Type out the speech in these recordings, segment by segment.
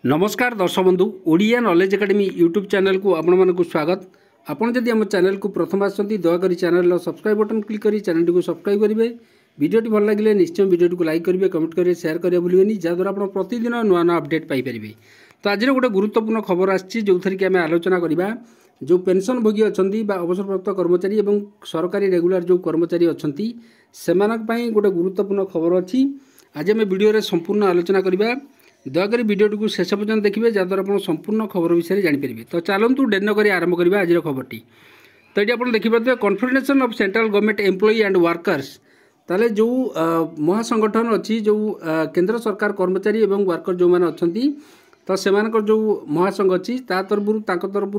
नमस्कार दर्शक बंधु Odia knowledge academy YouTube channel को आपण मानक स्वागत। आपण जदि आम चैनल को प्रथम आसती दयाकोरी चैनल सब्सक्राइब बटन क्लिक करी चैनल को सब्सक्राइब करेंगे। वीडियो भल लगे निश्चय वीडियो को लाइक करेंगे, कमेंट करेंगे, शेयर करेंगे भूलें जहाँद्वारा आप प्रतिदिन नुआ नुआ अपडेट पाइपर। तो आज गोटे गुरुत्वपूर्ण खबर आसी जो थी आम आलोचना करवा जो पेंशन भोगी अच्छा अवसरप्राप्त कर्मचारी और सरकारी रेगुलर जो कर्मचारी अच्छा से गोटे गुरुत्वपूर्ण खबर अच्छी। आज आम वीडियो संपूर्ण आलोचना करवा। दयाकोरी वीडियो को शेष पर्यटन देखिए जहाँद्वारा आप संपूर्ण खबर विषय में जानीपर। तो चलतु डेन कर आरंभ करवा आज खबरटी। तो ये आप देखिए confederation of central government employee and workers ताले जो महासंगठन अच्छी जो केंद्र सरकार कर्मचारी और वर्कर जो मैंने अच्छा तो से जो महासंघ अच्छी तरफ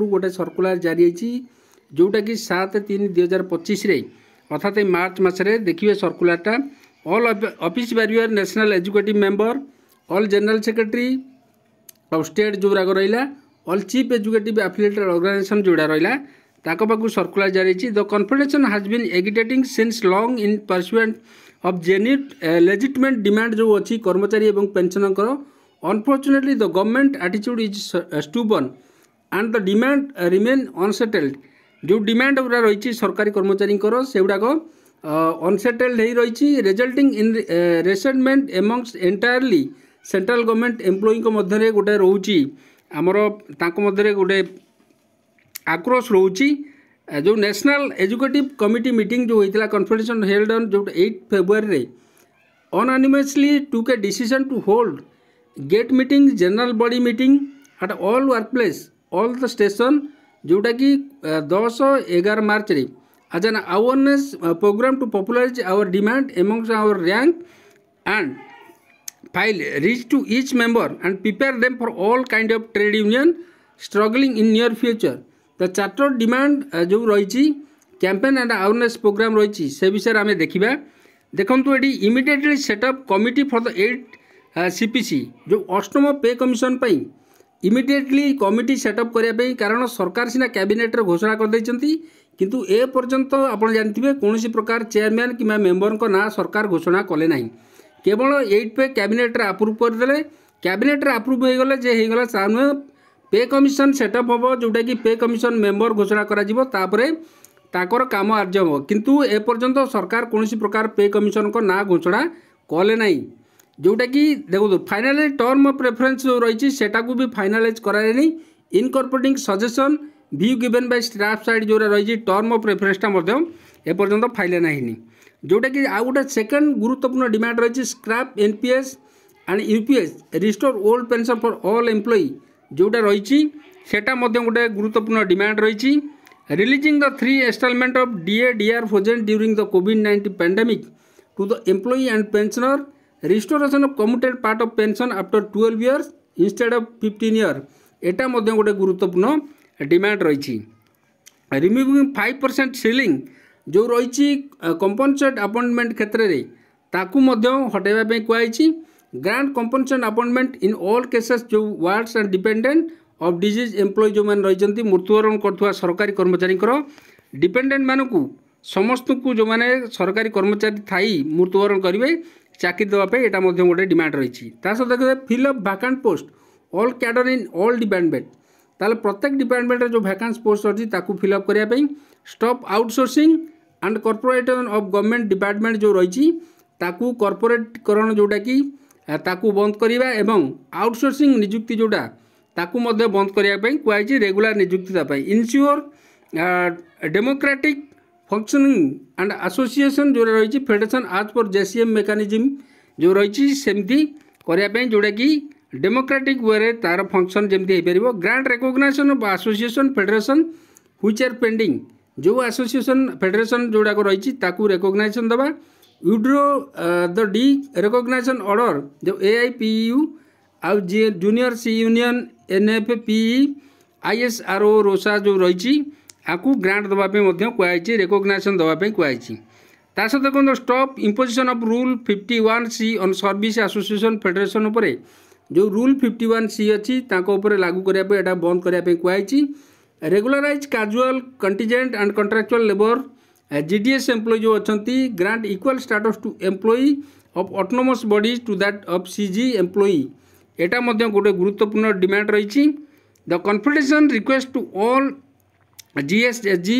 गोटे सर्कुलर जारी होती जोटा कि 7/3/2025 अर्थात मार्च मसरे देखिए सर्कुलरटा all office bearer national executive member all general secretary of state जो गुराक रहा all chief executive affiliated organisation जोड़ा रहा ताको पाखु सर्कुलर जारी the confederation has been agitating since long in pursuant of genuine legitimate demand जो अच्छी कर्मचारी और pensioner. Unfortunately the government attitude is stubborn and the demand remain unsettled. जो डिमांड गुरा रही सरकारी कर्मचारी से गुड़ाक अनसेटल्ड हो रही resulting in resentment amongst entirely central government employee मध्य गोटे रोचे आमर मध्य गोटे आक्रोश रोची जो नेशनल एजुकेटिव कमिटी मीटिंग जो होता कन्फेडरेशन हेल्ड ऑन जो 8 February unanimously took a decision to hold gate meeting general body meeting at all work place all the station जोटा कि 10-11 मार्च रे as an awareness program to popularize our demand amongst our rank and file reach to each member and prepare them for all kind of trade union struggling in near future। the charter demand जो रही campaign and awareness programme रही से विषय आम देखा। देखो ये immediately setup committee for the 8 CPC जो अष्टम पे कमिशन इमिडिएटली कमिटी सेटअप करने कारण सरकार सीना कैबिनेट घोषणा कर देती किंतु ए पर्यंत आप जानते कौन प्रकार चेयरमैन कि मेंबर को ना सरकार घोषणा कले ना केवल 8 पे कैबिनेट आप्रुव करदे कैबिनेट आप्रुव हो गले जे हो गला पे कमिशन सेटअप हम जोटा कि पे कमिशन मेंबर घोषणा कर काम आर्ज हम किंतु ए पर्यंत सरकार कौन प्रकार पे कमिशन को ना घोषणा कले ना जोटा कि देखो फाइनाल टर्म ऑफ रेफरेंस जो रही सेटा भी फाइनालाइज करानी incorporating suggestion view given by staff side जो रही टर्म ऑफ रेफरेंसटा एपर्यंत फाइल ना जोटा कि आउ गोटे सेकेंड गुरुत्वपूर्ण डिमांड रही scrap NPS and UPS restore old pension for all employee जोटा रही सेटा गोटे गुरुत्वपूर्ण डिमांड रही releasing the 3 instalment of DA DR frozen during the कोविड-19 pandemic to the employee and pensioner restoration of commuted part of pension after 12 years instead of 15 years एटा गोटे गुरुत्वपूर्ण डिमांड रही। रिमूविंग 5% सीलिंग जो रही कंपनसेट अपॉइंटमेंट क्षेत्र में ताकू हटाइवाई कहुई। Grant compassionate appointment in all cases जो wards and dependent of deceased employee जो मैंने रही मृत्युवरण कर सरकारी कर्मचारी डिपेंडेंट मानू समस्त को जो मैंने सरकारी कर्मचारी थी मृत्युवरण करेंगे चाकरी देवाई यहाँ गोटे डिमांड रही। सहित देखिए fill up vacant post all cadre in all department ताले प्रत्येक डिपार्टमेंट जो वैकेंट पोस्ट अच्छी फिलअप करने stop outsourcing and corporation of government department जो रही कॉर्पोरेटकरण जोटा कि बंद करवा एवं आउटसोर्सिंग नियुक्ति जोटा बंद करने कहुई रेगुलर नियुक्ति ensure democratic functioning and association जो रही फेडरेशन आज पर जेसीएम मेकानिज्म जो रही सेमती करने जोटा कि डेमोक्रेटिक वे तार फंक्शन जमी हो पार। Grant recognition of association federation which are pending जो एसोसिएशन फेडरेशन जोड़ाक रही रिकॉग्निशन दबा withdraw the derecognition order जो AIPU आउ junior C union NFPE ISRO रोसा जो रही आपको ग्रांट दवाई कहुई रिकॉग्निशन दवाई कहुई। सहित देखो stop imposition of rule 51C on service association federation उपरे जो रूल 51C अच्छी लागू करने यहाँ बंद करने कहुई। Regularise casual contingent and contractual labour GDS employee जो अच्छा grant equal status to employee of autonomous bodies to that of CG employee एटा मध्य गोटे गुरुत्वपूर्ण डिमांड रही। The confederation request to all GSSG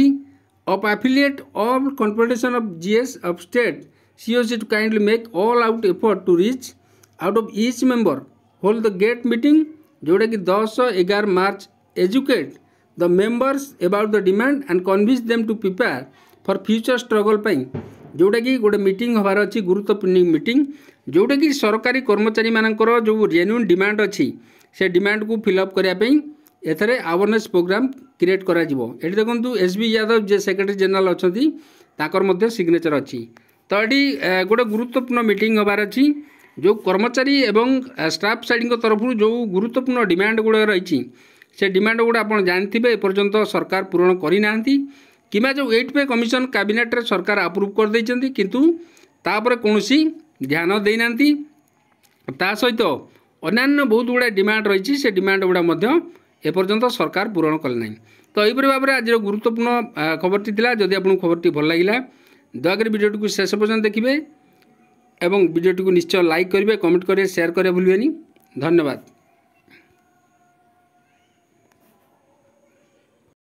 of affiliate of Confederation of GS of state COC to kindly make all out effort to reach out of each member hold the gate meeting जोटा कि 10-11 मार्च educate the members about the demand and convince them to prepare for future struggle पाई जोटा कि गोटे meeting हबार अच्छी गुरुत्वपूर्ण meeting जोटा कि सरकारी कर्मचारी मानकर जो जेन्युइन डिमांड अच्छी से डिमांड को फिलअप करने एथरे अवेयरनेस प्रोग्राम क्रिएट करा जिवो। एठी देखंतु SB यादव जे सेक्रेटरी जनरल अछंती ताकर मध्य सिग्नेचर अच्छी। तो ये गोटे गुरुत्वपूर्ण मीटिंग हबार अच्छी जो कर्मचारी एवं स्टाफ साइड तरफ जो गुरुत्वपूर्ण डिमांड गुड़ा रही से डिमांड गुड़ा आप जानते एपर्यंत सरकार पूरण करना कि जो 8 पे कमिशन कैबिनेट रे सरकार अप्रूव कर देइचंती किंतु तापर कोनोसी ध्यान देना ता सहित अन्य बहुत गुड़ा डिमांड रही से डिमांड गुड़ा मध्य एपर्यंत सरकार पूरण कले ना। तो यहीपरि भाव में आज गुरुत्वपूर्ण खबरटी थिला। जदि आपको खबरटी भल लगिला दयाकोरी वीडियोटी को शेष पर्यंत देखिए और वीडियोटी को निश्चय लाइक करेंगे, कमेंट करेंगे, शेयर करेंगे भूलें। धन्यवाद।